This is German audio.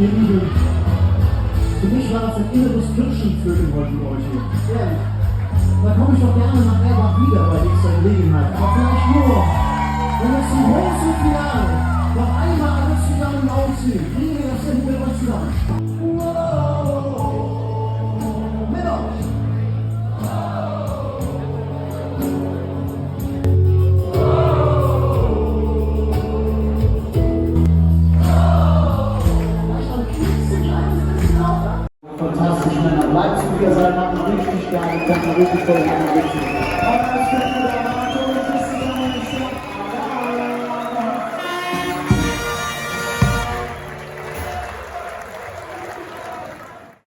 ihr Lieben. Für mich war das ein inneres Kirschenvögel heute mit euch hier. Ehrlich. Da komme ich doch gerne nach Erbach wieder bei nächster Gelegenheit. Aber vielleicht nur, wenn wir zum großen Finale noch einmal alles zusammen aufziehen. Kriegen wir das hin mit euch zusammen. Mit euch. Fantastisch, Männer. Bleibt zu wieder sein, macht richtig gerne, kommt mal richtig voll in die